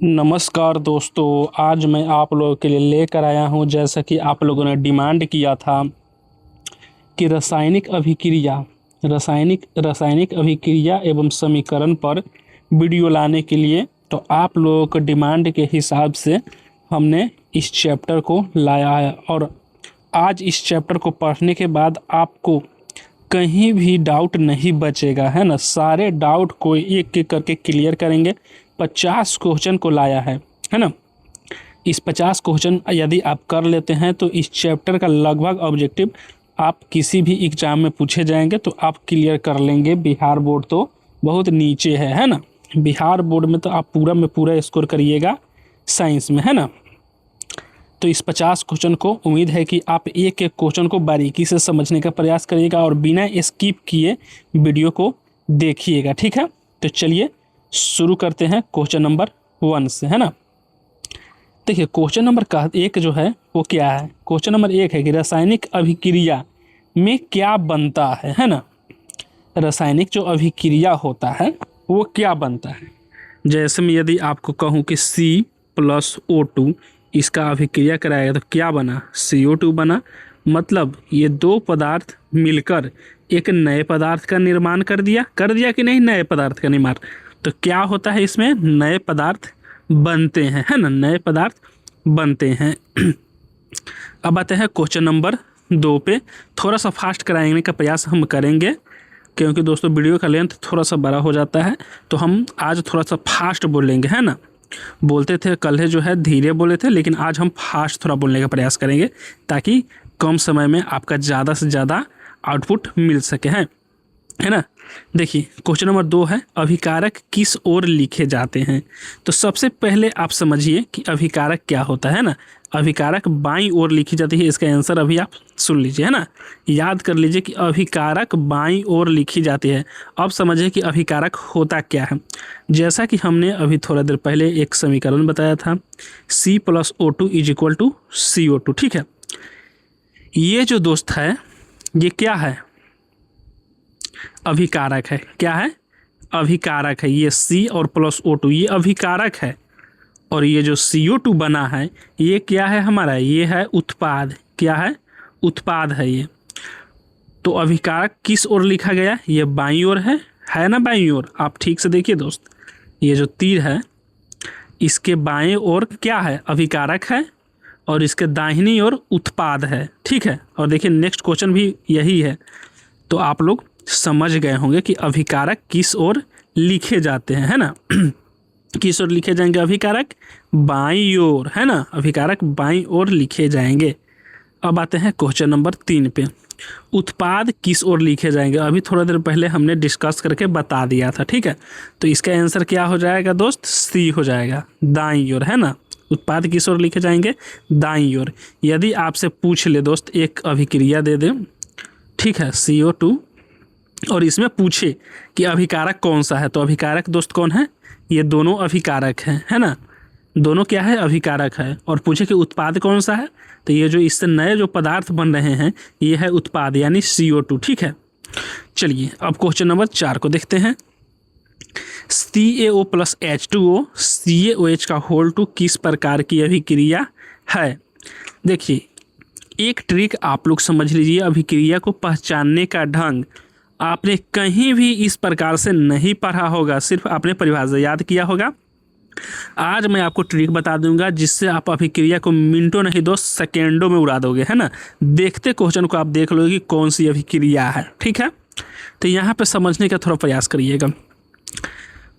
नमस्कार दोस्तों, आज मैं आप लोगों के लिए लेकर आया हूं, जैसा कि आप लोगों ने डिमांड किया था कि रासायनिक अभिक्रिया एवं समीकरण पर वीडियो लाने के लिए। तो आप लोगों के डिमांड के हिसाब से हमने इस चैप्टर को लाया है और आज इस चैप्टर को पढ़ने के बाद आपको कहीं भी डाउट नहीं बचेगा, है ना। सारे डाउट को एक एक करके क्लियर करेंगे। 50 क्वेश्चन को लाया है ना। इस 50 क्वेश्चन यदि आप कर लेते हैं तो इस चैप्टर का लगभग ऑब्जेक्टिव आप किसी भी एग्जाम में पूछे जाएंगे तो आप क्लियर कर लेंगे। बिहार बोर्ड तो बहुत नीचे है ना। बिहार बोर्ड में तो आप पूरा में पूरा स्कोर करिएगा साइंस में, है ना। तो इस 50 क्वेश्चन को उम्मीद है कि आप एक एक क्वेश्चन को बारीकी से समझने का प्रयास करिएगा और बिना स्किप किए वीडियो को देखिएगा, ठीक है। तो चलिए शुरू करते हैं क्वेश्चन नंबर 1 से, है ना। देखिए क्वेश्चन नंबर 1 जो है वो क्या है। क्वेश्चन नंबर 1 है कि रासायनिक अभिक्रिया में क्या बनता है ना। रासायनिक जो अभिक्रिया होता है वो क्या बनता है। जैसे मैं यदि आपको कहूँ कि C+O2 इसका अभिक्रिया कराएगा तो क्या बना, CO2 बना। मतलब ये दो पदार्थ मिलकर एक नए पदार्थ का निर्माण कर दिया कि नहीं, नए पदार्थ का निर्माण। तो क्या होता है, इसमें नए पदार्थ बनते हैं, है ना, नए पदार्थ बनते हैं। अब आते हैं क्वेश्चन नंबर 2 पे। थोड़ा सा फास्ट कराने का प्रयास हम करेंगे क्योंकि दोस्तों वीडियो का लेंथ थोड़ा सा बड़ा हो जाता है, तो हम आज थोड़ा सा फास्ट बोलेंगे, है ना। बोलते थे कल जो है धीरे बोले थे, लेकिन आज हम फास्ट थोड़ा बोलने का प्रयास करेंगे ताकि कम समय में आपका ज़्यादा से ज़्यादा आउटपुट मिल सके, है ना। देखिए क्वेश्चन नंबर 2 है अभिकारक किस ओर लिखे जाते हैं। तो सबसे पहले आप समझिए कि अभिकारक क्या होता है ना। अभिकारक बाईं ओर लिखी जाती है। इसका आंसर अभी आप सुन लीजिए, है ना। याद कर लीजिए कि अभिकारक बाईं ओर लिखी जाती है। अब समझिए कि अभिकारक होता क्या है। जैसा कि हमने अभी थोड़ा देर पहले एक समीकरण बताया था, C+O2 = CO2, ठीक है। ये जो दोस्त है ये क्या है, अभिकारक है। क्या है, अभिकारक है। ये C और +O2 ये अभिकारक है और ये जो CO2 बना है ये क्या है हमारा, ये है उत्पाद। क्या है, उत्पाद है ये। तो अभिकारक किस ओर लिखा गया, ये बाईं ओर है ना, बाईं ओर। आप ठीक से देखिए दोस्त, ये जो तीर है इसके बाएं ओर क्या है, अभिकारक है और इसके दाहिनी ओर उत्पाद है, ठीक है। और देखिए नेक्स्ट क्वेश्चन भी यही है। तो आप लोग समझ गए होंगे कि अभिकारक किस ओर लिखे जाते हैं, है ना। किस ओर लिखे जाएंगे, अभिकारक बाईं ओर, है ना। अभिकारक बाईं ओर लिखे जाएंगे। अब आते हैं क्वेश्चन नंबर 3 पे। उत्पाद किस ओर लिखे जाएंगे, अभी थोड़ा देर पहले हमने डिस्कस करके बता दिया था, ठीक है। तो इसका आंसर क्या हो जाएगा दोस्त, C हो जाएगा, दाईं ओर, है ना। उत्पाद किस ओर लिखे जाएंगे, दाईं ओर। यदि आपसे पूछ ले दोस्त, एक अभिक्रिया दे दे, ठीक है, CO2, और इसमें पूछे कि अभिकारक कौन सा है, तो अभिकारक दोस्त कौन है, ये दोनों अभिकारक हैं, है ना। दोनों क्या है, अभिकारक है। और पूछे कि उत्पाद कौन सा है, तो ये जो इससे नए जो पदार्थ बन रहे हैं ये है उत्पाद यानी CO2, ठीक है। चलिए अब क्वेश्चन नंबर 4 को देखते हैं। CaO + H2O CaOH का होल 2 किस प्रकार की अभिक्रिया है। देखिए एक ट्रिक आप लोग समझ लीजिए, अभिक्रिया को पहचानने का ढंग आपने कहीं भी इस प्रकार से नहीं पढ़ा होगा, सिर्फ आपने परिभाषा याद किया होगा। आज मैं आपको ट्रिक बता दूंगा जिससे आप अभिक्रिया को मिनटों नहीं दोस्त सेकेंडों में उड़ा दोगे, है ना। देखते क्वेश्चन को आप देख लोगे कि कौन सी अभिक्रिया है, ठीक है। तो यहाँ पे समझने का थोड़ा प्रयास करिएगा।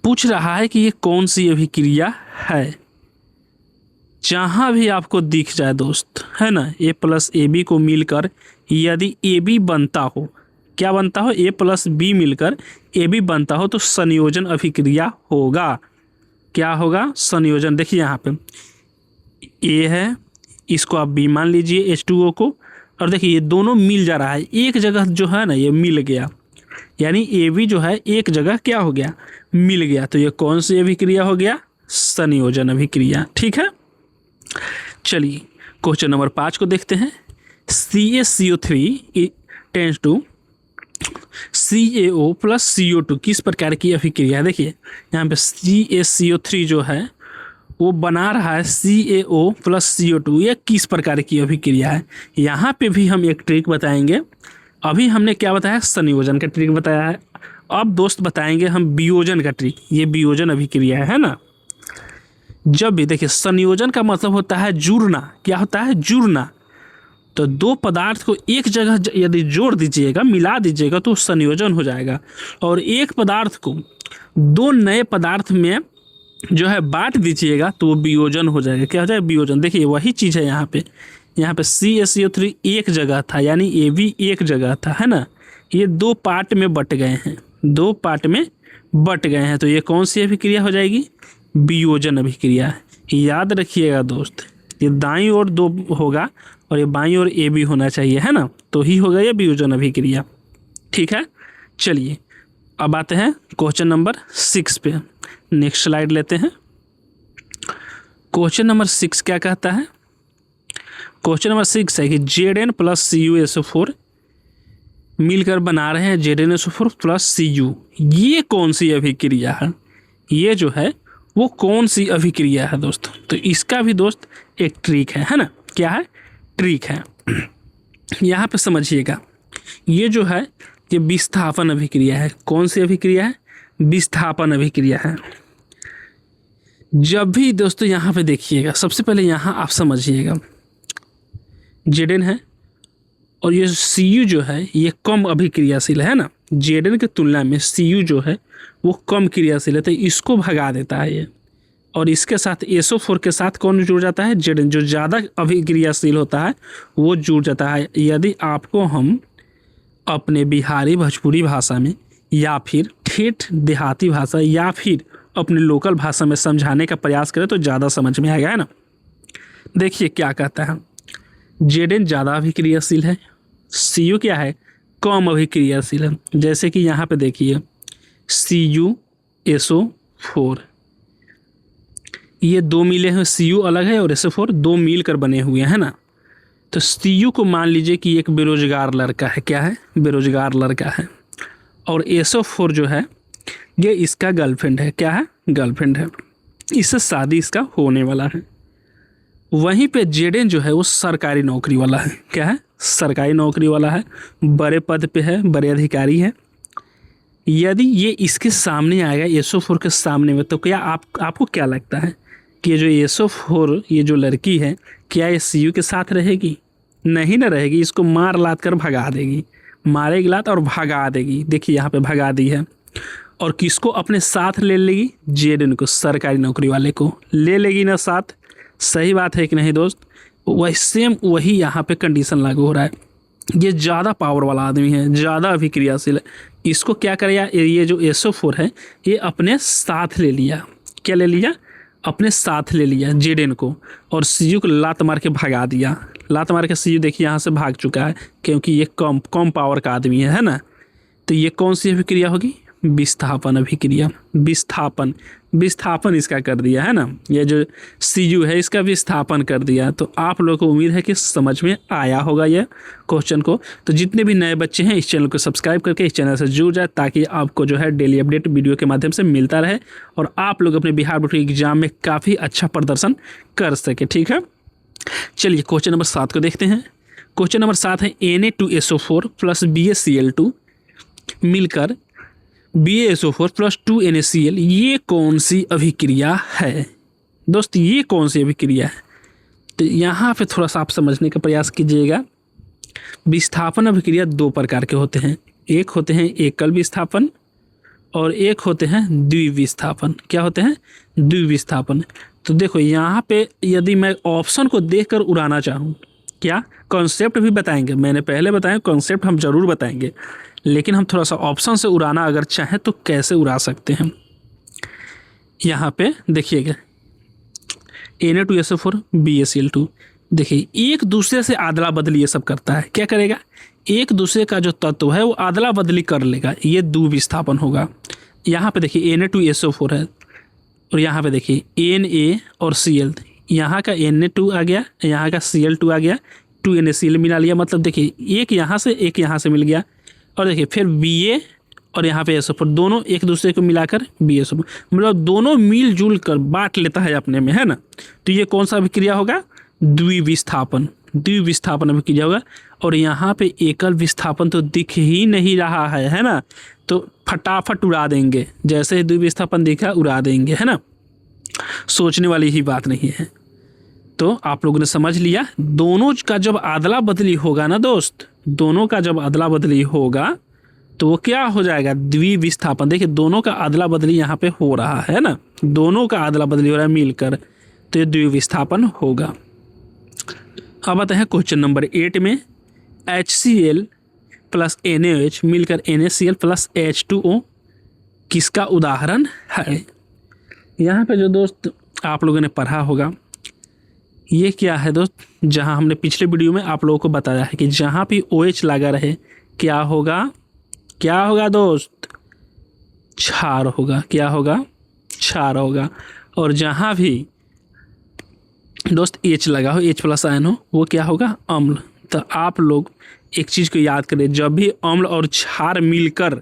पूछ रहा है कि ये कौन सी अभिक्रिया है। जहाँ भी आपको दिख जाए दोस्त, है ना, A + AB को मिलकर यदि AB बनता हो, क्या बनता हो, A + B मिलकर AB बनता हो तो संयोजन अभिक्रिया होगा। क्या होगा, संयोजन। देखिए यहाँ पे A है, इसको आप B मान लीजिए H2O को, और देखिए ये दोनों मिल जा रहा है एक जगह, जो है ना ये मिल गया, यानी AB जो है एक जगह क्या हो गया, मिल गया। तो ये कौन सी अभिक्रिया हो गया, संयोजन अभिक्रिया, ठीक है। चलिए क्वेश्चन नंबर 5 को देखते हैं। CaCO3 tends to CaO + CO2 किस प्रकार की अभिक्रिया है। देखिए यहाँ पे CaCO3 जो है वो बना रहा है CaO प्लस CO2। ये किस प्रकार की अभिक्रिया है, यहाँ पे भी हम एक ट्रिक बताएंगे। अभी हमने क्या बताया, संयोजन का ट्रिक बताया है। अब दोस्त बताएंगे हम वियोजन का ट्रिक। ये वियोजन अभिक्रिया है ना। जब भी देखिए संयोजन का मतलब होता है जुड़ना। क्या होता है, जुड़ना। तो दो पदार्थ को एक जगह यदि जोड़ दीजिएगा, मिला दीजिएगा तो संयोजन हो जाएगा। और एक पदार्थ को दो नए पदार्थ में जो है बांट दीजिएगा तो वो वियोजन हो जाएगा। क्या हो जाएगा, वियोजन। देखिए वही चीज़ है यहाँ पे CaCO3 एक जगह था, यानी AB एक जगह था, है ना। ये दो पार्ट में बट गए हैं, दो पार्ट में बट गए हैं। तो ये कौन सी अभिक्रिया हो जाएगी, वियोजन अभिक्रिया है। याद रखिएगा दोस्त, ये दाईं ओर दो होगा और ये बाईं ओर AB होना चाहिए, है ना। तो ही होगा ये वियोजन अभिक्रिया। ठीक है, चलिए अब आते हैं क्वेश्चन नंबर 6 पे। नेक्स्ट स्लाइड लेते हैं। क्वेश्चन नंबर 6 क्या कहता है, क्वेश्चन नंबर 6 है कि Zn प्लस CuSO4 मिलकर बना रहे हैं ZnSO4 प्लस Cu। ये कौन सी अभिक्रिया है, ये जो है वो कौन सी अभिक्रिया है दोस्तों। तो इसका भी दोस्त एक ट्रिक है ना। क्या है, ट्रिक है। यहाँ पे समझिएगा, ये जो है ये विस्थापन अभिक्रिया है। कौन सी अभिक्रिया है, विस्थापन अभिक्रिया है। जब भी दोस्तों यहाँ पे देखिएगा, सबसे पहले यहाँ आप समझिएगा Zn है और ये Cu जो है ये कम अभिक्रियाशील है ना। Zn की तुलना में Cu जो है वो कम क्रियाशील है, तो इसको भगा देता है ये। और इसके साथ SO4 के साथ कौन जुड़ जाता है, Zn, जो ज़्यादा अभिक्रियाशील होता है वो जुड़ जाता है। यदि आपको हम अपने बिहारी भोजपुरी भाषा में या फिर ठेठ देहाती भाषा या फिर अपने लोकल भाषा में समझाने का प्रयास करें तो ज़्यादा समझ में आएगा, है ना। देखिए क्या कहता है, Zn ज़्यादा अभिक्रियाशील है, Cu क्या है, कम अभिक्रियाशील है। जैसे कि यहाँ पे देखिए CuSO4, ये दो मिले हैं, Cu अलग है और SO4 दो मिल कर बने हुए हैं ना। तो Cu को मान लीजिए कि एक बेरोजगार लड़का है। क्या है, बेरोजगार लड़का है। और SO4 जो है ये इसका गर्लफ्रेंड है। क्या है, गर्लफ्रेंड है, इससे शादी इसका होने वाला है। वहीं पे Zn जो है वो सरकारी नौकरी वाला है। क्या है, सरकारी नौकरी वाला है, बड़े पद पे है, बड़े अधिकारी है। यदि ये इसके सामने आएगा, SO4 के सामने में, तो क्या आपको क्या लगता है कि ये जो SO4 ये जो लड़की है क्या ये Cu के साथ रहेगी, नहीं ना रहेगी। इसको मार लाद कर भगा देगी, मारेगी लात और भगा देगी। देखिए यहाँ पे भगा दी है। और किसको अपने साथ ले लेगी, Zn को, सरकारी नौकरी वाले को ले लेगी ना साथ। सही बात है कि नहीं दोस्त। वही सेम वही यहाँ पे कंडीशन लागू हो रहा है। ये ज़्यादा पावर वाला आदमी है, ज़्यादा अभिक्रियाशील है। इसको क्या करेगा, ये जो SO4 है ये अपने साथ ले लिया। क्या ले लिया, अपने साथ ले लिया Zn को, और Cu को लात मार के भगा दिया। लात मार के Cu देखिए यहाँ से भाग चुका है, क्योंकि ये कम पावर का आदमी है ना। तो ये कौन सी अभिक्रिया होगी, विस्थापन अभिक्रिया। विस्थापन इसका कर दिया है ना। ये जो Cu है इसका विस्थापन कर दिया। तो आप लोगों को उम्मीद है कि समझ में आया होगा ये क्वेश्चन को। तो जितने भी नए बच्चे हैं इस चैनल को सब्सक्राइब करके इस चैनल से जुड़ जाए, ताकि आपको जो है डेली अपडेट वीडियो के माध्यम से मिलता रहे और आप लोग अपने बिहार बोर्ड एग्जाम में काफ़ी अच्छा प्रदर्शन कर सके। ठीक है, चलिए क्वेश्चन नंबर 7 को देखते हैं। क्वेश्चन नंबर 7 है Na2SO4 प्लस BaCl2 मिलकर BaSO4 प्लस 2NaCl, ये कौन सी अभिक्रिया है दोस्त, ये कौन सी अभिक्रिया है। तो यहाँ पे थोड़ा सा आप समझने का प्रयास कीजिएगा। विस्थापन अभिक्रिया दो प्रकार के होते हैं, एक होते हैं एकल विस्थापन और एक होते हैं द्विविस्थापन। क्या होते हैं, द्विविस्थापन। तो देखो यहाँ पे यदि मैं ऑप्शन को देखकर उड़ाना चाहूँ, क्या कॉन्सेप्ट भी बताएंगे, मैंने पहले बताया कॉन्सेप्ट हम जरूर बताएंगे, लेकिन हम थोड़ा सा ऑप्शन से उड़ाना अगर चाहें तो कैसे उड़ा सकते हैं। यहाँ पे देखिएगा Na2SO4 BaCl2, देखिए एक दूसरे से अदला बदली ये सब करता है। क्या करेगा, एक दूसरे का जो तत्व है वो अदला बदली कर लेगा, ये द्विविस्थापन होगा। यहाँ पे देखिए Na2SO4 है और यहाँ पे देखिए Na और Cl, यहाँ का Na2 आ गया, यहाँ का Cl2 आ गया, 2NaCl मिला लिया। मतलब देखिए एक यहाँ से एक यहाँ से मिल गया। और देखिए फिर Ba और यहाँ पे SO4, दोनों एक दूसरे को मिलाकर BSO4, मतलब दोनों मिलजुल कर बांट लेता है अपने में, है ना। तो ये कौन सा अभिक्रिया होगा? द्विविस्थापन, द्विविस्थापन अभिक्रिया होगा। और यहाँ पे एकल विस्थापन तो दिख ही नहीं रहा है ना, तो फटाफट उड़ा देंगे, जैसे ही द्विविस्थापन दिखा उड़ा देंगे, है ना, सोचने वाली ही बात नहीं है। तो आप लोगों ने समझ लिया, दोनों का जब अदला बदली होगा ना दोस्त, दोनों का जब अदला बदली होगा तो वो क्या हो जाएगा? द्विविस्थापन। देखिए दोनों का अदला बदली यहाँ पे हो रहा है ना, दोनों का अदला बदली हो रहा है मिलकर, तो ये द्विविस्थापन होगा। अब आते हैं क्वेश्चन नंबर 8 में, HCl प्लस NaOH मिलकर NaCl प्लस H2O किसका उदाहरण है? यहाँ पे जो दोस्त आप लोगों ने पढ़ा होगा, ये क्या है दोस्त, जहाँ हमने पिछले वीडियो में आप लोगों को बताया है कि जहाँ भी OH लगा रहे क्या होगा? क्या होगा दोस्त? क्षार होगा। क्या होगा? क्षार होगा। और जहाँ भी दोस्त H लगा हो, H प्लस आयन हो, वो क्या होगा? अम्ल। तो आप लोग एक चीज़ को याद करें, जब भी अम्ल और क्षार मिलकर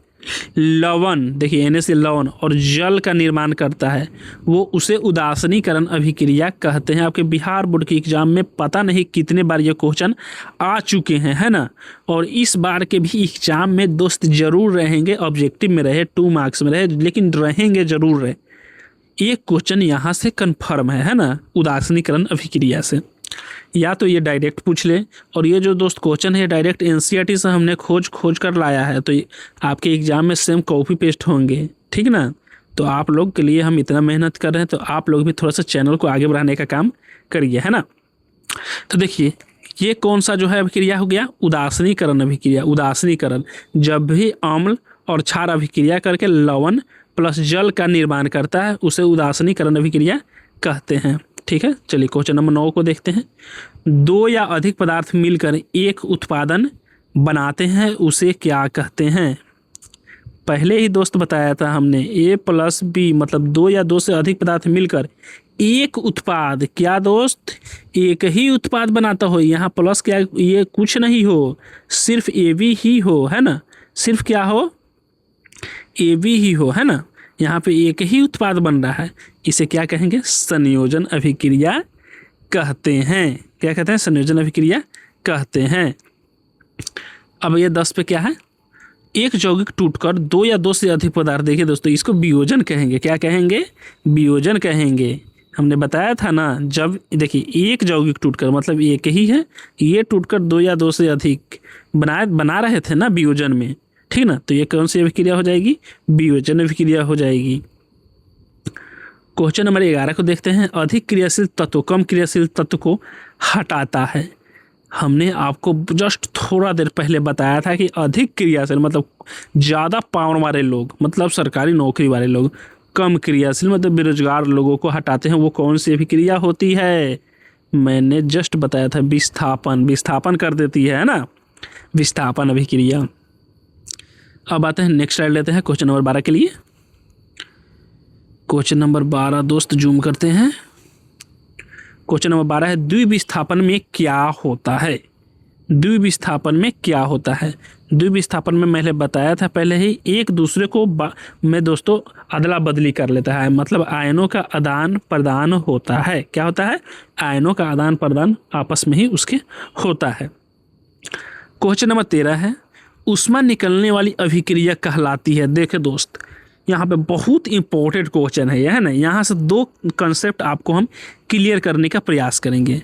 लवण, देखिए Na से लवण और जल का निर्माण करता है, वो उसे उदासीनीकरण अभिक्रिया कहते हैं। आपके बिहार बोर्ड के एग्जाम में पता नहीं कितने बार ये क्वेश्चन आ चुके हैं, है ना, और इस बार के भी एग्जाम में दोस्त जरूर रहेंगे, ऑब्जेक्टिव में रहे, 2 मार्क्स में रहे, लेकिन रहेंगे जरूर रहे। ये क्वेश्चन यहाँ से कन्फर्म है ना, उदासीनीकरण अभिक्रिया से, या तो ये डायरेक्ट पूछ ले, और ये जो दोस्त क्वेश्चन है डायरेक्ट NCERT से हमने खोज कर लाया है, तो आपके एग्जाम में सेम कॉपी पेस्ट होंगे, ठीक ना। तो आप लोग के लिए हम इतना मेहनत कर रहे हैं, तो आप लोग भी थोड़ा सा चैनल को आगे बढ़ाने का काम करिए, है ना। तो देखिए ये कौन सा जो है अभिक्रिया हो गया? उदासीनीकरण अभिक्रिया। उदासीनीकरण, जब भी अम्ल और क्षार अभिक्रिया करके लवण प्लस जल का निर्माण करता है, उसे उदासीनीकरण अभिक्रिया कहते हैं, ठीक है। चलिए क्वेश्चन नंबर 9 को देखते हैं। 2 या अधिक पदार्थ मिलकर एक उत्पादन बनाते हैं, उसे क्या कहते हैं? पहले ही दोस्त बताया था हमने, A प्लस B मतलब 2 या 2 से अधिक पदार्थ मिलकर एक उत्पाद, क्या दोस्त? एक ही उत्पाद बनाता हो। यहाँ प्लस क्या, ये कुछ नहीं हो, सिर्फ AB ही हो, है ना, सिर्फ क्या हो? AB ही हो, है ना। यहाँ पे एक ही उत्पाद बन रहा है, इसे क्या कहेंगे? संयोजन अभिक्रिया कहते हैं। क्या कहते हैं? संयोजन अभिक्रिया कहते हैं। अब ये 10 पे क्या है? एक यौगिक टूटकर 2 या 2 से अधिक पदार्थ, देखिए दोस्तों इसको वियोजन कहेंगे। क्या कहेंगे? वियोजन कहेंगे। हमने बताया था ना, जब देखिए एक यौगिक टूटकर मतलब एक ही है, ये टूटकर 2 या 2 से अधिक बना रहे थे ना वियोजन में, ठीक ना, तो ये कौन सी अभिक्रिया हो जाएगी? वियोजन अभिक्रिया हो जाएगी। क्वेश्चन नंबर 11 को देखते हैं। अधिक क्रियाशील तत्व कम क्रियाशील तत्व को हटाता है। हमने आपको जस्ट थोड़ा देर पहले बताया था कि अधिक क्रियाशील मतलब ज़्यादा पावर वाले लोग, मतलब सरकारी नौकरी वाले लोग, कम क्रियाशील मतलब बेरोजगार लोगों को हटाते हैं। वो कौन सी अभिक्रिया होती है? मैंने जस्ट बताया था, विस्थापन। विस्थापन कर देती है ना, विस्थापन अभिक्रिया। अब आते हैं नेक्स्ट स्लाइड लेते हैं क्वेश्चन नंबर 12 के लिए। क्वेश्चन नंबर 12 दोस्त जूम करते हैं। क्वेश्चन नंबर 12 है, द्विविस्थापन में क्या होता है? द्विविस्थापन में क्या होता है? द्विविस्थापन में मैंने बताया था पहले ही, एक दूसरे को में दोस्तों अदला बदली कर लेता है, मतलब आयनों का आदान प्रदान होता है। क्या होता है? आयनों का आदान प्रदान आपस में ही उसके होता है। क्वेश्चन नंबर 13 है, ऊष्मा निकलने वाली अभिक्रिया कहलाती है। देखे दोस्त यहाँ पे बहुत इंपॉर्टेंट क्वेश्चन है, यह है ना। यहाँ से 2 कंसेप्ट आपको हम क्लियर करने का प्रयास करेंगे।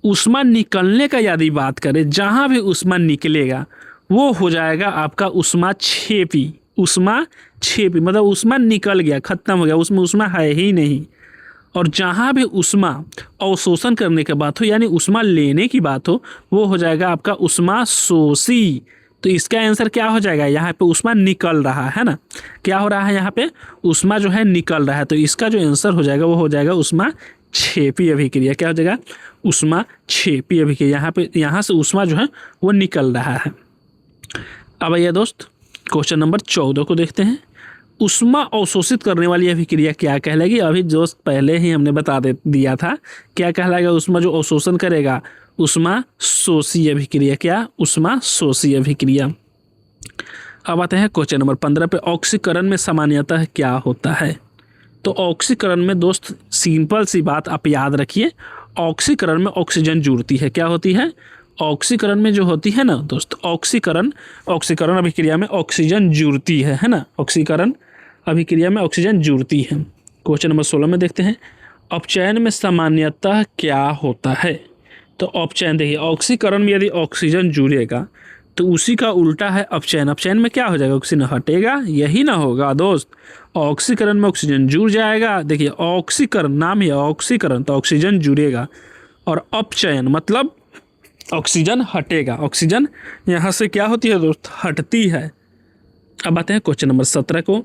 ऊष्मा निकलने का यदि बात करें, जहाँ भी ऊष्मा निकलेगा वो हो जाएगा आपका ऊष्माक्षेपी। ऊष्माक्षेपी मतलब ऊष्मा निकल गया, खत्म हो गया, उसमें ऊष्मा है ही नहीं। और जहाँ भी ऊष्मा अवशोषण करने की बात हो, यानी ऊष्मा लेने की बात हो, वो हो जाएगा आपका ऊष्माशोषी। तो इसका आंसर क्या हो जाएगा? यहाँ पे ऊष्मा निकल रहा है ना, क्या हो रहा है? यहाँ पे ऊष्मा जो है निकल रहा है, तो इसका जो आंसर हो जाएगा वो हो जाएगा ऊष्माक्षेपी अभिक्रिया। क्या हो जाएगा? ऊष्माक्षेपी अभिक्रिया। यहाँ से ऊष्मा जो है वो निकल रहा है। अब आइए दोस्त क्वेश्चन नंबर 14 को देखते हैं। ऊष्मा अवशोषित करने वाली अभिक्रिया क्या कहलाएगी? अभी दोस्त पहले ही हमने बता दिया था, क्या कहलाएगा? ऊष्मा जो अवशोषण करेगा, ऊष्माशोषी अभिक्रिया। क्या? ऊष्माशोषी अभिक्रिया। अब आते हैं क्वेश्चन नंबर 15 पे, ऑक्सीकरण में सामान्यतः क्या होता है। तो ऑक्सीकरण में दोस्त सिंपल सी बात आप याद रखिए, ऑक्सीकरण में ऑक्सीजन जुड़ती है। क्या होती है? ऑक्सीकरण में जो होती है ना दोस्त, ऑक्सीकरण अभिक्रिया में ऑक्सीजन जुड़ती है ना, ऑक्सीकरण अभिक्रिया में ऑक्सीजन जुड़ती है। क्वेश्चन नंबर 16 में देखते हैं, अपचयन में सामान्यतः क्या होता है। तो अपचयन देखिए, ऑक्सीकरण में यदि ऑक्सीजन जुड़ेगा तो उसी का उल्टा है अपचयन। अपचयन में क्या हो जाएगा? ऑक्सीजन हटेगा, यही ना होगा दोस्त। ऑक्सीकरण में ऑक्सीजन जुड़ जाएगा। देखिए ऑक्सीकरण नाम ही है ऑक्सीकरण, तो ऑक्सीजन जुड़ेगा, और अपचयन मतलब ऑक्सीजन हटेगा। ऑक्सीजन यहाँ से क्या होती है दोस्त? हटती है। अब आते हैं क्वेश्चन नंबर 17 को,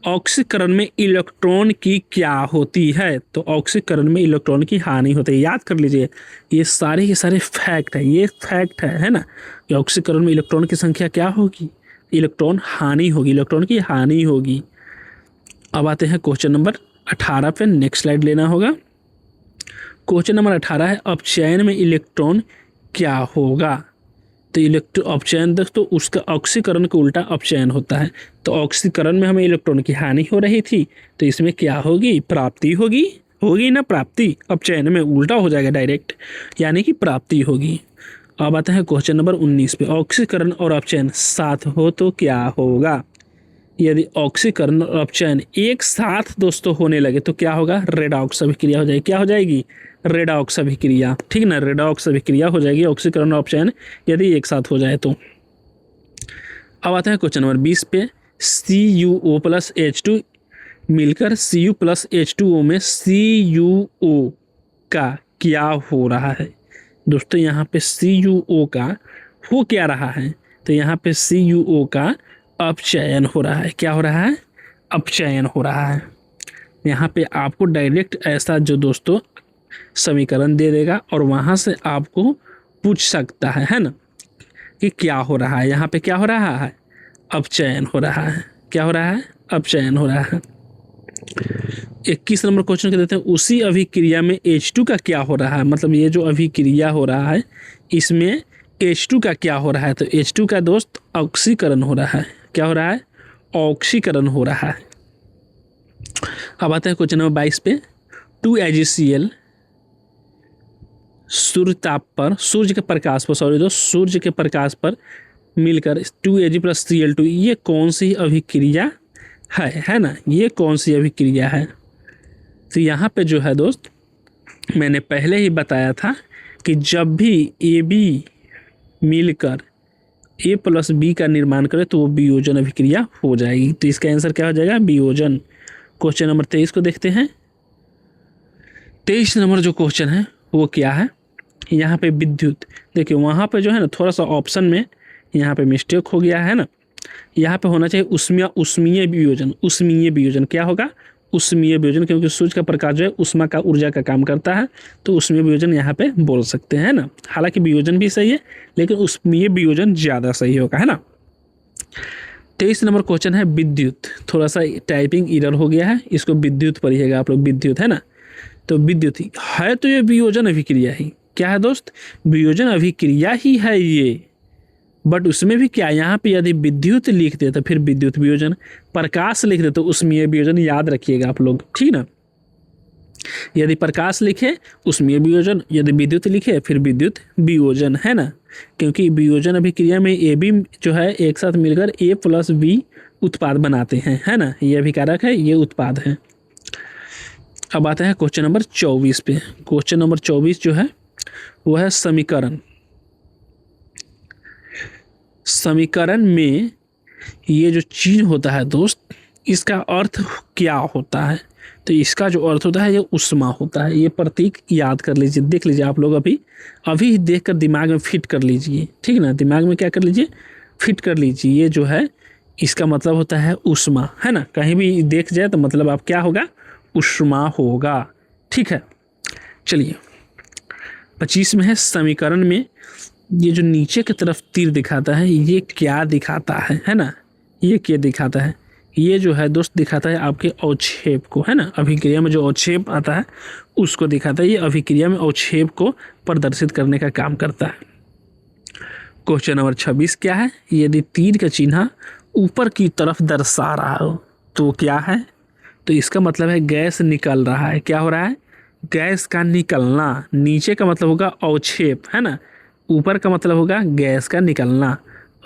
ऑक्सीकरण में इलेक्ट्रॉन की क्या होती है। तो ऑक्सीकरण में इलेक्ट्रॉन की हानि होती है। याद कर लीजिए, ये सारे के सारे फैक्ट है, ये फैक्ट है ना, कि ऑक्सीकरण में इलेक्ट्रॉन की संख्या क्या होगी? इलेक्ट्रॉन हानि होगी, इलेक्ट्रॉन की हानि होगी। अब आते हैं क्वेश्चन नंबर 18 पे, नेक्स्ट स्लाइड लेना होगा। क्वेश्चन नंबर 18 है, अपचयन में इलेक्ट्रॉन क्या होगा। तो अपचयन देख, तो उसका ऑक्सीकरण का उल्टा अपचयन होता है। तो ऑक्सीकरण में हमें इलेक्ट्रॉन की हानि हो रही थी, तो इसमें क्या होगी? प्राप्ति होगी, होगी ना प्राप्ति। अपचयन में उल्टा हो जाएगा डायरेक्ट, यानी कि प्राप्ति होगी। अब आते हैं क्वेश्चन नंबर 19 पे, ऑक्सीकरण और अपचयन साथ हो तो क्या होगा। यदि ऑक्सीकरण और अपचयन एक साथ दोस्तों होने लगे तो क्या होगा? रेडॉक्स अभिक्रिया हो जाएगी। क्या हो जाएगी? रेडॉक्स अभिक्रिया, ठीक ना, रेडॉक्स अभिक्रिया हो जाएगी ऑक्सीकरण और अपचयन यदि एक साथ हो जाए तो। अब आते हैं क्वेश्चन नंबर 20 पे, CuO प्लस H2 मिलकर Cu प्लस H2O में CuO का क्या हो रहा है। दोस्तों यहाँ पे CuO का हो क्या रहा है? तो यहाँ पे CuO का अपचयन हो रहा है। क्या हो रहा है? अपचयन हो रहा है। यहाँ पे आपको डायरेक्ट ऐसा जो दोस्तों समीकरण दे देगा और वहाँ से आपको पूछ सकता है ना, कि क्या हो रहा है। यहाँ पे क्या हो रहा है? अपचयन हो रहा है। क्या हो रहा है? अपचयन हो रहा है। 21 नंबर क्वेश्चन के देते हैं, उसी अभिक्रिया में H2 का क्या हो रहा है। मतलब ये जो अभिक्रिया हो रहा है इसमें H2 का क्या हो रहा है। तो H2 का दोस्त ऑक्सीकरण हो रहा है। क्या हो रहा है? ऑक्सीकरण हो रहा है। अब आते हैं क्वेश्चन नंबर 22 पे, 2AgCl सूर्य के प्रकाश पर मिलकर 2Ag प्लस Cl2, ये कौन सी अभिक्रिया है ना, ये कौन सी अभिक्रिया है। तो यहाँ पे जो है दोस्त, मैंने पहले ही बताया था कि जब भी AB मिलकर A प्लस B का निर्माण करे तो वो वियोजन अभिक्रिया हो जाएगी। तो इसका आंसर क्या हो जाएगा? वियोजन। क्वेश्चन नंबर 23 को देखते हैं। 23 नंबर जो क्वेश्चन है वो क्या है? यहाँ पे विद्युत, देखिए वहाँ पे जो है ना थोड़ा सा ऑप्शन में यहाँ पे मिस्टेक हो गया है ना। यहाँ पे होना चाहिए उष्मीय वियोजन। क्या होगा? उष्मीय वियोजन, क्योंकि सूर्य का प्रकाश जो है उष्मा का ऊर्जा का काम करता है, तो उष्मीय वियोजन यहाँ पे बोल सकते हैं ना। हालांकि वियोजन भी सही है, लेकिन उष्मीय वियोजन ज़्यादा सही होगा, है ना। 23 नंबर क्वेश्चन है विद्युत। थोड़ा सा टाइपिंग एरर हो गया है, इसको विद्युत पढ़िएगा आप लोग, विद्युत है ना। तो विद्युत ही है, तो ये वियोजन अभिक्रिया ही क्या है दोस्त? वियोजन अभिक्रिया ही है ये। बट उसमें भी क्या, यहाँ पे यदि विद्युत लिख दे तो फिर विद्युत वियोजन, प्रकाश लिख दे तो उसमें वियोजन, याद रखिएगा आप लोग, ठीक ना। यदि प्रकाश लिखे उसमें वियोजन, यदि विद्युत लिखे फिर विद्युत वियोजन, है ना। क्योंकि वियोजन अभिक्रिया में AB जो है एक साथ मिलकर A प्लस B उत्पाद बनाते हैं, है ना। ये अभिकारक है, ये उत्पाद है। अब आता है क्वेश्चन नंबर 24 पे। क्वेश्चन नंबर 24 जो है वो है समीकरण। समीकरण में ये जो चीज होता है दोस्त, इसका अर्थ क्या होता है। तो इसका जो अर्थ होता है ये उष्मा होता है। ये प्रतीक याद कर लीजिए, देख लीजिए आप लोग, अभी देख कर दिमाग में फिट कर लीजिए, ठीक ना। दिमाग में क्या कर लीजिए? फिट कर लीजिए। ये जो है इसका मतलब होता है उष्मा, है ना। कहीं भी देख जाए तो मतलब आप क्या होगा? उष्मा होगा, ठीक है। चलिए 25 में है, समीकरण में ये जो नीचे की तरफ तीर दिखाता है ये क्या दिखाता है ना। ये क्या दिखाता है? ये जो है दोस्त दिखाता है आपके अवक्षेप को, है ना। अभिक्रिया में जो अवक्षेप आता है उसको दिखाता है। ये अभिक्रिया में अवक्षेप को प्रदर्शित करने का काम करता है। क्वेश्चन नंबर 26 क्या है? यदि तीर का चिन्ह ऊपर की तरफ दर्शा रहा हो तो क्या है? तो इसका मतलब है गैस निकल रहा है। क्या हो रहा है? गैस का निकलना। नीचे का मतलब होगा अवक्षेप, है ना। ऊपर का मतलब होगा गैस का निकलना,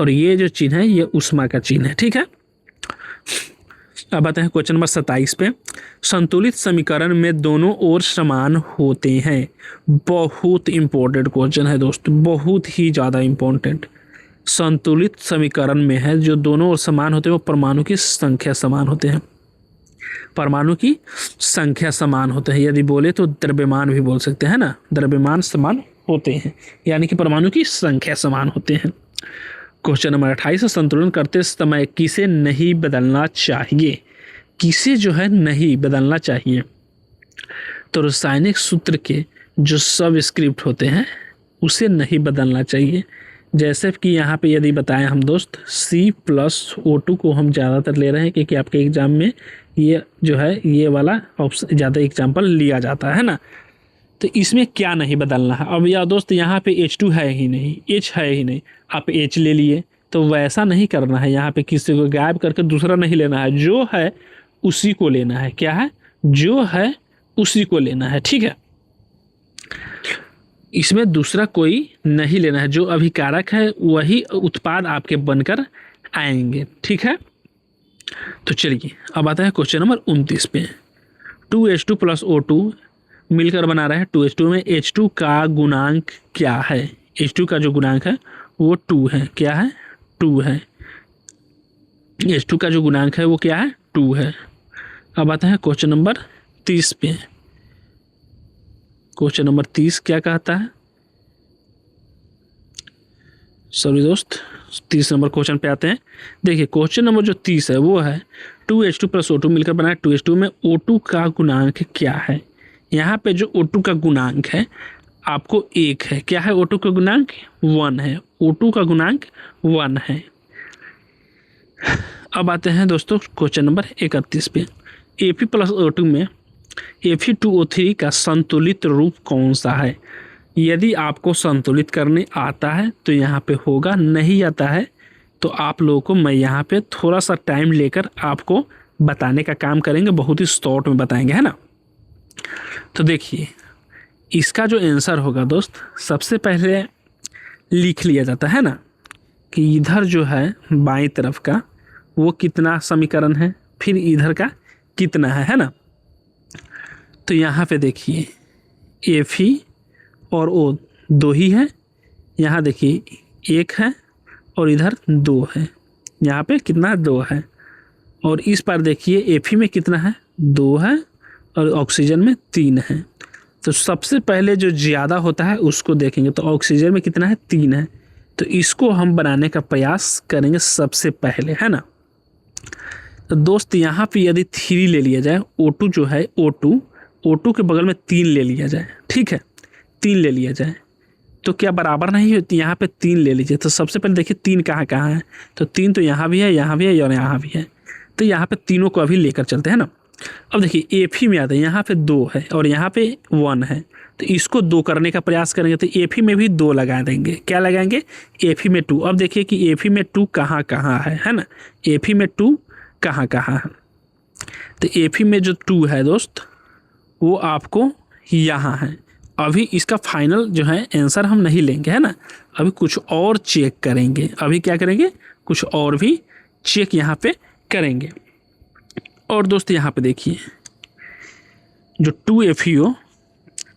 और ये जो चिन्ह है ये ऊष्मा का चिन्ह है। ठीक है, अब आते हैं क्वेश्चन नंबर 27 पे। संतुलित समीकरण में दोनों ओर समान होते हैं। बहुत इंपॉर्टेंट क्वेश्चन है दोस्तों, बहुत ही ज़्यादा इंपॉर्टेंट। संतुलित समीकरण में है जो दोनों ओर समान होते हैं वो परमाणु की संख्या समान होते हैं। परमाणु की संख्या समान होते हैं। यदि बोले तो द्रव्यमान भी बोल सकते हैं ना, द्रव्यमान समान होते हैं, यानी कि परमाणु की संख्या समान होते हैं। क्वेश्चन नंबर 28, संतुलन करते समय किसे नहीं बदलना चाहिए? किसे जो है नहीं बदलना चाहिए? तो रासायनिक सूत्र के जो सब स्क्रिप्ट होते हैं उसे नहीं बदलना चाहिए। जैसे कि यहाँ पे यदि बताएं हम दोस्त, C+O2 को हम ज़्यादातर ले रहे हैं क्योंकि आपके एग्जाम में ये जो है ये वाला ऑप्शन ज़्यादा एग्जाम्पल लिया जाता है ना। तो इसमें क्या नहीं बदलना है? अब या दोस्त यहाँ पे H2 है ही नहीं, H है ही नहीं, आप H ले लिए, तो वैसा नहीं करना है। यहाँ पे किसी को गायब करके दूसरा नहीं लेना है, जो है उसी को लेना है। क्या है? जो है उसी को लेना है। ठीक है, इसमें दूसरा कोई नहीं लेना है। जो अभिकारक है वही उत्पाद आपके बनकर आएंगे। ठीक है, तो चलिए अब आता है क्वेश्चन नंबर 29 पे। 2H2 + O2 मिलकर बना रहा है 2H2 में H2 का गुणांक क्या है? H2 का जो गुणांक है वो 2 है। क्या है? 2 है। H2 का जो गुणांक है वो क्या है? 2 है। अब आता है क्वेश्चन नंबर 30 पे। क्वेश्चन नंबर 30 क्या कहता है? सॉरी दोस्त, 30 नंबर क्वेश्चन पे आते हैं। देखिए क्वेश्चन नंबर जो 30 है वो है 2H2 + O2 मिलकर बना है 2H2 में O2 का गुणांक क्या है? यहाँ पे जो O2 का गुणांक है आपको 1 है। क्या है? O2 का गुणांक 1 है। O2 का गुणांक 1 है। अब आते हैं दोस्तों क्वेश्चन नंबर 31 पे। Fe + O2 में Fe2O3 का संतुलित रूप कौन सा है? यदि आपको संतुलित करने आता है तो यहाँ पे होगा, नहीं आता है तो आप लोगों को मैं यहाँ पे थोड़ा सा टाइम लेकर आपको बताने का काम करेंगे, बहुत ही शॉर्ट में बताएंगे, है ना। तो देखिए इसका जो आंसर होगा दोस्त, सबसे पहले लिख लिया जाता है ना कि इधर जो है बाईं तरफ का वो कितना समीकरण है, फिर इधर का कितना है ना। तो यहाँ पे देखिए Fe और O 2 ही है। यहाँ देखिए 1 है और इधर 2 है। यहाँ पे कितना? 2 है। और इस पर देखिए Fe में कितना है? 2 है और ऑक्सीजन में 3 है। तो सबसे पहले जो ज़्यादा होता है उसको देखेंगे। तो ऑक्सीजन में कितना है? 3 है। तो इसको हम बनाने का प्रयास करेंगे सबसे पहले, है ना। तो दोस्त यहाँ पे यदि 3 ले लिया जाए, O2 जो है O2 के बगल में 3 ले लिया जाए, ठीक है, 3 ले लिया जाए तो क्या बराबर नहीं होती? यहाँ पे 3 ले लीजिए। तो सबसे पहले देखिए 3 कहाँ कहाँ है, तो 3 तो यहाँ भी है, यहाँ भी है और यहाँ भी है। तो यहाँ पे तीनों को अभी लेकर चलते हैं ना। अब देखिए Fe में आता है, यहाँ पे 2 है और यहाँ पे 1 है। तो इसको 2 करने का प्रयास करेंगे तो Fe में भी 2 लगा देंगे। क्या लगाएंगे? Fe में 2। अब देखिए कि Fe में 2 कहाँ कहाँ है ना। Fe में 2 कहाँ कहाँ है? तो Fe में जो 2 है दोस्त वो आपको यहाँ है। अभी इसका फाइनल जो है आंसर हम नहीं लेंगे, है ना। अभी कुछ और चेक करेंगे। अभी क्या करेंगे? कुछ और भी चेक यहाँ पे करेंगे। और दोस्त यहाँ पे देखिए जो 2FeO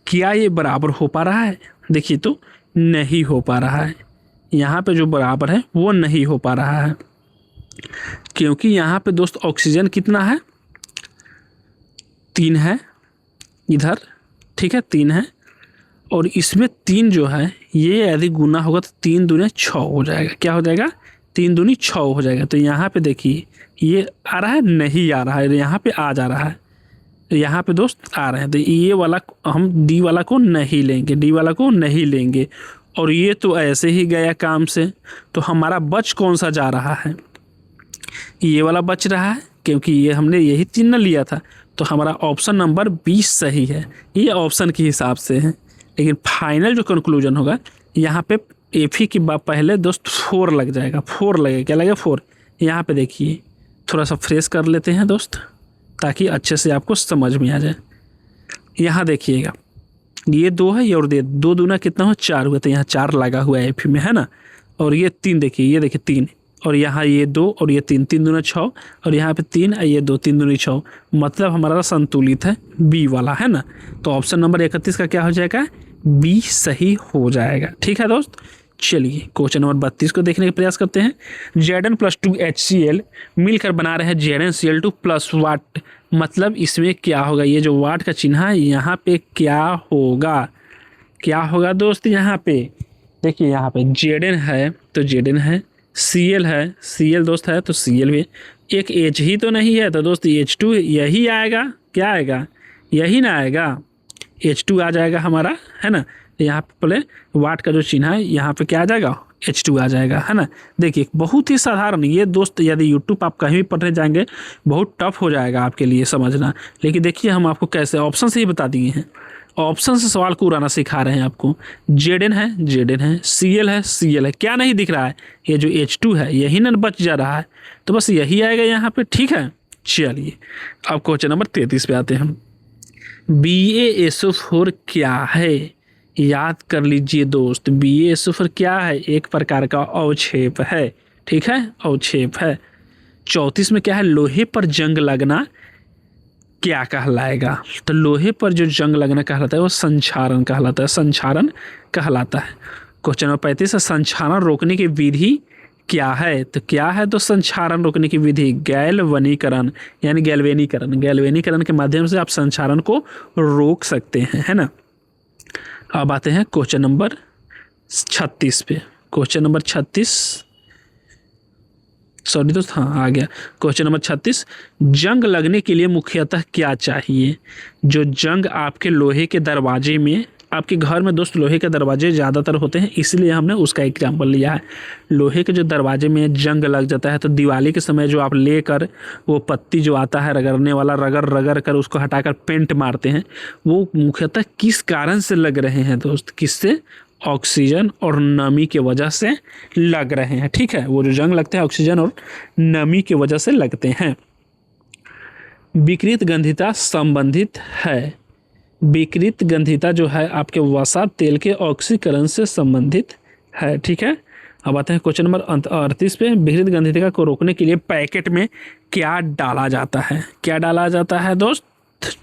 क्या ये बराबर हो पा रहा है? देखिए तो नहीं हो पा रहा है। यहाँ पे जो बराबर है वो नहीं हो पा रहा है, क्योंकि यहाँ पे दोस्त ऑक्सीजन कितना है? 3 है इधर, ठीक है, 3 है। और इसमें 3 जो है ये यदि गुना होगा तो 3 दूनी 6 हो जाएगा। क्या हो जाएगा? 3 दूनी 6 हो जाएगा। तो यहाँ पे देखिए ये आ रहा है, नहीं आ रहा है, यहाँ पे आ जा रहा है, तो यहाँ पे दोस्त आ रहे हैं। तो ये वाला हम डी वाला को नहीं लेंगे, डी वाला को नहीं लेंगे। और ये तो ऐसे ही गया काम से। तो हमारा बच कौन सा जा रहा है? ये वाला बच रहा है, क्योंकि ये हमने यही चिन्ह लिया था। तो हमारा ऑप्शन नंबर 20 सही है। ये ऑप्शन के हिसाब से है, लेकिन फाइनल जो कंक्लूजन होगा यहाँ पे Fe की पहले दोस्त 4 लग जाएगा। 4 लगेगा। क्या लगेगा? 4। यहाँ पे देखिए, थोड़ा सा फ्रेश कर लेते हैं दोस्त, ताकि अच्छे से आपको समझ में आ जाए। यहाँ देखिएगा, ये 2 है, ये और 2 दूना कितना हो 4 हुआ, तो यहाँ 4 लगा हुआ है एफ में, है ना। और ये 3 देखिए, ये देखिए 3, और यहाँ ये 2 और ये 3, 3 दूना 6, और यहाँ पे 3 ये 2, 3 दूनी 6, मतलब हमारा संतुलित है बी वाला, है ना। तो ऑप्शन नंबर 31 का क्या हो जाएगा, बी सही हो जाएगा। ठीक है दोस्त, चलिए क्वेश्चन नंबर 32 को देखने का प्रयास करते हैं। Zn+2 HCl मिलकर बना रहे हैं ZnCl2 प्लस वाट, मतलब इसमें क्या होगा, ये जो वाट का चिन्ह है यहाँ पे क्या होगा, क्या होगा दोस्त। यहाँ पे देखिए, यहाँ पे Zn है तो Zn है, Cl है, Cl दोस्त है तो Cl भी, एक H ही तो नहीं है, तो दोस्त H2 यही आएगा, क्या आएगा, यही ना आएगा, H2 आ जाएगा हमारा, है ना। यहाँ पे पहले वाट का जो चिन्ह है यहाँ पे क्या आ जाएगा, H2 आ जाएगा, है ना। देखिए बहुत ही साधारण, ये दोस्त यदि यूट्यूब आप कहीं भी पढ़ने जाएंगे बहुत टफ हो जाएगा आपके लिए समझना, लेकिन देखिए हम आपको कैसे ऑप्शन से ही बता दिए हैं, ऑप्शन से सवाल को उड़ाना सिखा रहे हैं आपको। Zn है, Zn है, Cl है, Cl है, क्या नहीं दिख रहा है, ये जो H2 है यही ना बच जा रहा है, तो बस यही आएगा यहाँ पे। ठीक है, चलिए अब क्वेश्चन नंबर 33 पे आते हैं। BaSO4 क्या है, याद कर लीजिए दोस्त, BaSO4 क्या है, एक प्रकार का अवक्षेप है। ठीक है, अवक्षेप है। 34 में क्या है, लोहे पर जंग लगना क्या कहलाएगा, तो लोहे पर जो जंग लगना कहलाता है वो संक्षारण कहलाता है, संक्षारण कहलाता है। क्वेश्चन नंबर 35 है, संक्षारण रोकने की विधि क्या है, तो क्या है, तो संक्षारण रोकने की विधि गैल्वनीकरण, यानी गैल्वेनीकरण, गैल्वेनीकरण के माध्यम से आप संक्षारण को रोक सकते हैं, है ना। अब आते हैं क्वेश्चन नंबर 36 पे। क्वेश्चन नंबर 36, सॉरी दोस्त, हाँ आ गया। क्वेश्चन नंबर 36, जंग लगने के लिए मुख्यतः क्या चाहिए, जो जंग आपके लोहे के दरवाजे में, आपके घर में दोस्त लोहे के दरवाजे ज़्यादातर होते हैं, इसलिए हमने उसका एग्जाम्पल लिया है। लोहे के जो दरवाजे में जंग लग जाता है तो दिवाली के समय जो आप लेकर वो पत्ती जो आता है रगड़ने वाला, रगड़ रगड़ कर उसको हटाकर पेंट मारते हैं, वो मुख्यतः किस कारण से लग रहे हैं दोस्त, किससे, ऑक्सीजन और नमी के वजह से लग रहे हैं। ठीक है, वो जो जंग लगते हैं ऑक्सीजन और नमी के वजह से लगते हैं। विकृत गंधिता संबंधित है, विकृत गंधिता जो है आपके वसा तेल के ऑक्सीकरण से संबंधित है। ठीक है, अब आते हैं क्वेश्चन नंबर 38 पे। विकृत गंधिता को रोकने के लिए पैकेट में क्या डाला जाता है, क्या डाला जाता है दोस्त,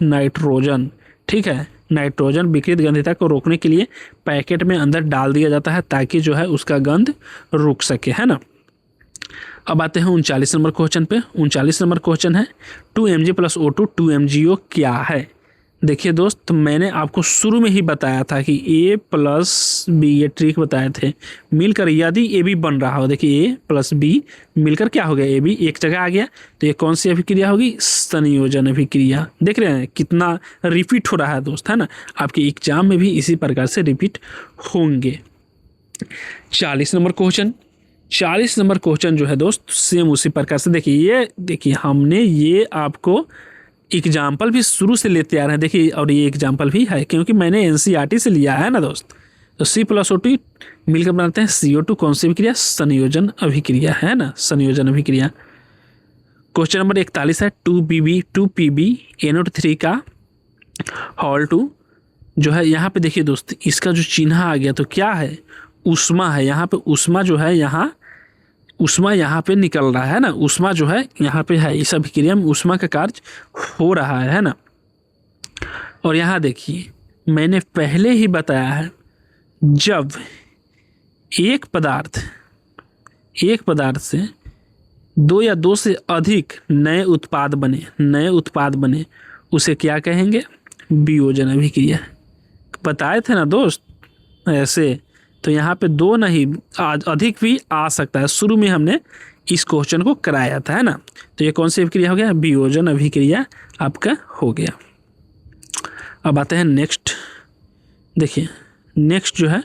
नाइट्रोजन। ठीक है, नाइट्रोजन विकृत गंधिता को रोकने के लिए पैकेट में अंदर डाल दिया जाता है ताकि जो है उसका गंध रुक सके, है ना। अब आते हैं 39 नंबर क्वेश्चन पे। 39 नंबर क्वेश्चन है 2Mg+O2 2MgO क्या है। देखिए दोस्त, मैंने आपको शुरू में ही बताया था कि A+B, ये ट्रिक बताए थे, मिलकर यदि AB बन रहा हो, देखिए A+B मिलकर क्या हो गया, AB एक जगह आ गया, तो ये कौन सी अभिक्रिया होगी, संयोजन अभिक्रिया। देख रहे हैं कितना रिपीट हो रहा है दोस्त, है ना। आपके एग्जाम में भी इसी प्रकार से रिपीट होंगे। 40 नंबर क्वेश्चन, 40 नंबर क्वेश्चन जो है दोस्त सेम उसी प्रकार से, देखिए हमने ये आपको एग्जाम्पल भी शुरू से लेते आ रहे हैं, देखिए, और ये एग्जाम्पल भी है क्योंकि मैंने NCERT से लिया है ना दोस्त। तो C+O2 मिलकर बनाते हैं CO2, कौन सी अभिक्रिया, संयोजन अभिक्रिया, है ना, संयोजन अभिक्रिया। क्वेश्चन नंबर 41 है 2PB NO3 का हॉल 2 जो है, यहाँ पे देखिए दोस्त इसका जो चिन्ह आ गया तो क्या है, उष्मा है। यहाँ पे उष्मा जो है, यहाँ उष्मा यहाँ पे निकल रहा है ना, उष्मा जो है यहाँ पे है, इस अभिक्रिया में उष्मा का कार्य हो रहा है ना। और यहाँ देखिए मैंने पहले ही बताया है, जब एक पदार्थ से 2 या 2 से अधिक नए उत्पाद बने, उसे क्या कहेंगे, वियोजन अभिक्रिया। बताए थे ना दोस्त ऐसे, तो यहाँ पे 2 नहीं अधिक भी आ सकता है, शुरू में हमने इस क्वेश्चन को कराया था, है ना। तो ये कौन सी अभिक्रिया हो गया, वियोजन अभिक्रिया आपका हो गया। अब आते हैं नेक्स्ट, देखिए नेक्स्ट जो है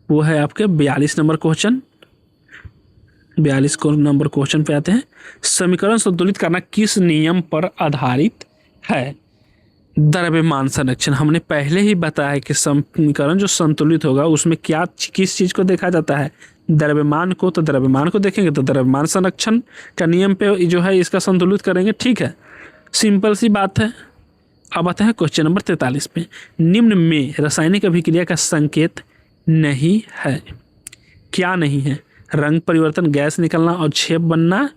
वो है आपके 42 नंबर क्वेश्चन। 42 नंबर क्वेश्चन पे आते हैं। समीकरण संतुलित करना किस नियम पर आधारित है। द्रव्यमान संरक्षण। हमने पहले ही बताया कि समीकरण जो संतुलित होगा उसमें क्या किस चीज़ को देखा जाता है, द्रव्यमान को। तो द्रव्यमान को देखेंगे तो द्रव्यमान संरक्षण का नियम पे जो है इसका संतुलित करेंगे। ठीक है, सिंपल सी बात है। अब आते हैं क्वेश्चन नंबर 43 पे। निम्न में रासायनिक अभिक्रिया का संकेत नहीं है। क्या नहीं है? रंग परिवर्तन, गैस निकलना और छेप बनना,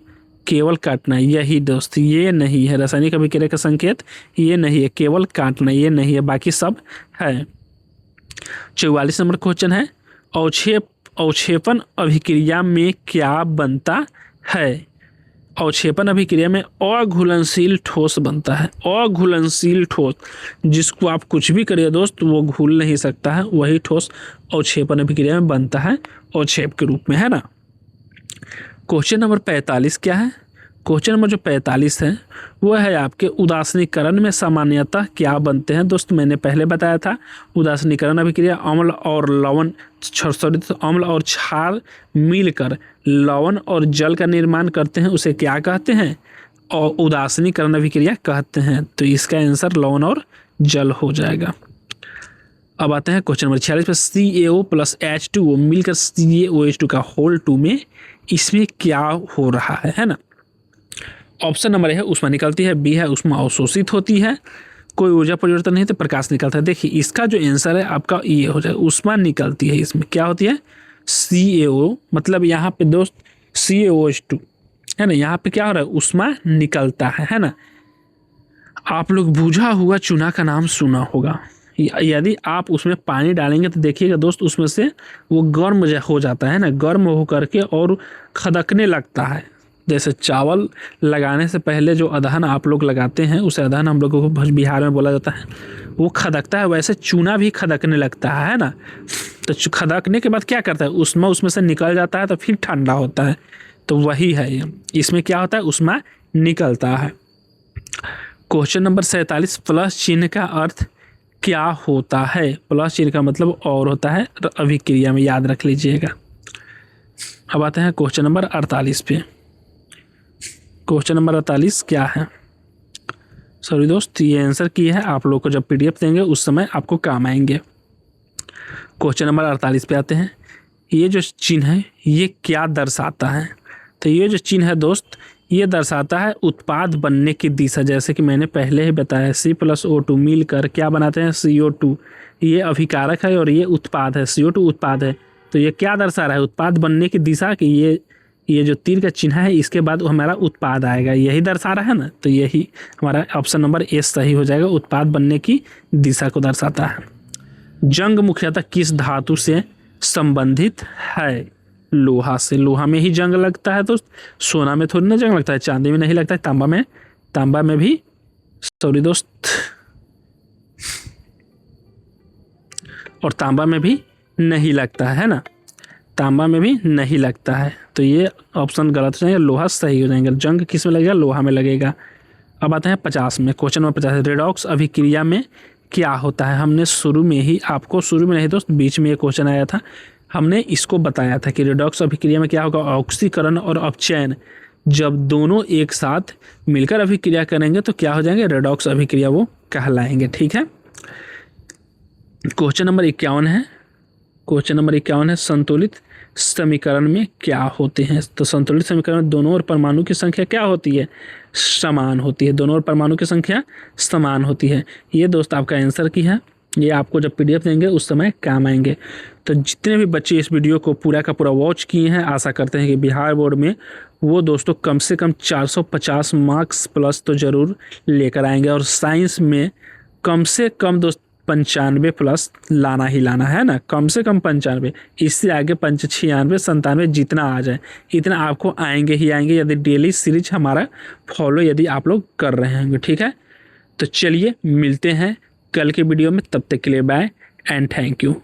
केवल काटना। यही दोस्त ये नहीं है रासायनिक अभिक्रिया का संकेत, ये नहीं है। केवल काटना ये नहीं है, बाकी सब है। 44 नंबर क्वेश्चन है, अवक्षेपण अभिक्रिया में क्या बनता है? अवक्षेपण अभिक्रिया में अघुलनशील ठोस बनता है। अघुलनशील ठोस, जिसको आप कुछ भी करिए दोस्त वो घुल नहीं सकता है, वही ठोस अवक्षेपण अभिक्रिया में बनता है अवक्षेप के रूप में, है ना। क्वेश्चन नंबर 45 क्या है? क्वेश्चन नंबर जो 45 है वो है आपके उदासीनीकरण में सामान्यतः क्या बनते हैं। दोस्त मैंने पहले बताया था उदासीनीकरण अभिक्रिया अम्ल और लवण अम्ल और क्षार मिलकर लवण और जल का निर्माण करते हैं, उसे क्या कहते हैं? और उदासीनीकरण अभिक्रिया कहते हैं। तो इसका आंसर लवण और जल हो जाएगा। अब आते हैं क्वेश्चन नंबर 46 पे। CaO प्लस H2O मिलकर CaOH2 का होल 2 में इसमें क्या हो रहा है ना। ऑप्शन नंबर ए है ऊष्मा निकलती है, बी है ऊष्मा अवशोषित होती है, कोई ऊर्जा परिवर्तन नहीं तो प्रकाश निकलता है। देखिए इसका जो आंसर है आपका ये हो जाएगा, ऊष्मा निकलती है। इसमें क्या होती है? CaO, मतलब यहाँ पे दोस्त CaOH2 है ना, यहाँ पे क्या हो रहा है? ऊष्मा निकलता है ना। आप लोग बुझा हुआ चूना का नाम सुना होगा। यदि आप उसमें पानी डालेंगे तो देखिएगा दोस्त उसमें से वो गर्म हो जाता है ना, गर्म हो करके और खदकने लगता है। जैसे चावल लगाने से पहले जो अदहन आप लोग लगाते हैं उसे अदहन हम लोगों को बिहार में बोला जाता है, वो खदकता है, वैसे चूना भी खदकने लगता है ना। तो खदकने के बाद क्या करता है? ऊष्मा उसमें से निकल जाता है तो फिर ठंडा होता है। तो वही है इसमें क्या होता है? ऊष्मा निकलता है। क्वेश्चन नंबर 47 प्लस चिन्ह का अर्थ क्या होता है? प्लस चिन्ह का मतलब और होता है अभिक्रिया में, याद रख लीजिएगा। अब आते हैं क्वेश्चन नंबर 48 पे। क्वेश्चन नंबर 48 क्या है? सॉरी दोस्त, ये आंसर की है, आप लोग को जब PDF देंगे उस समय आपको काम आएंगे। क्वेश्चन नंबर 48 पे आते हैं। ये जो चिन्ह है ये क्या दर्शाता है? तो ये जो चिन्ह है दोस्त ये दर्शाता है उत्पाद बनने की दिशा। जैसे कि मैंने पहले ही बताया C+O2 मिलकर क्या बनाते हैं? CO2। ये अभिकारक है और ये उत्पाद है, CO2 उत्पाद है। तो ये क्या दर्शा रहा है? उत्पाद बनने की दिशा कि ये जो तीर का चिन्ह है इसके बाद हमारा उत्पाद आएगा, यही दर्शा रहा है ना। तो यही हमारा ऑप्शन नंबर ए सही हो जाएगा, उत्पाद बनने की दिशा को दर्शाता है। जंग मुख्यतः किस धातु से संबंधित है? लोहा से। लोहा में ही जंग लगता है दोस्त, सोना में थोड़ी ना जंग लगता है, चांदी में नहीं लगता है, तांबा में भी सॉरी दोस्त, और तांबा में भी नहीं लगता है ना, तांबा में भी नहीं लगता है। तो ये ऑप्शन गलत हो जाएगा, लोहा सही हो जाएगा। जंग किस में लगेगा? लोहा में लगेगा। अब आते हैं 50 में। क्वेश्चन नंबर 50 रेडॉक्स अभिक्रिया में क्या होता है? हमने शुरू में ही आपको, शुरू में नहीं दोस्त बीच में ये क्वेश्चन आया था, हमने इसको बताया था कि रेडॉक्स अभिक्रिया में क्या होगा? ऑक्सीकरण और अपचयन जब दोनों एक साथ मिलकर अभिक्रिया करेंगे तो क्या हो जाएंगे? रेडॉक्स अभिक्रिया वो कहलाएंगे। ठीक है। क्वेश्चन नंबर 51 है। क्वेश्चन नंबर 51 है संतुलित समीकरण में क्या होते हैं? तो संतुलित समीकरण में दोनों ओर परमाणु की संख्या क्या होती है? समान होती है। दोनों ओर परमाणु की संख्या समान होती है। ये दोस्त आपका आंसर की है, ये आपको जब PDF देंगे उस समय काम आएंगे। तो जितने भी बच्चे इस वीडियो को पूरा का पूरा वॉच किए हैं, आशा करते हैं कि बिहार बोर्ड में वो दोस्तों कम से कम 450 मार्क्स प्लस तो ज़रूर लेकर आएंगे। और साइंस में कम से कम दोस्त 95 प्लस लाना ही लाना है ना, कम से कम 95, इससे आगे 95, 97 जितना आ जाए इतना आपको आएंगे ही आएंगे, यदि डेली सीरीज हमारा फॉलो यदि आप लोग कर रहे होंगे। ठीक है, तो चलिए मिलते हैं कल के वीडियो में, तब तक के लिए बाय एंड थैंक यू।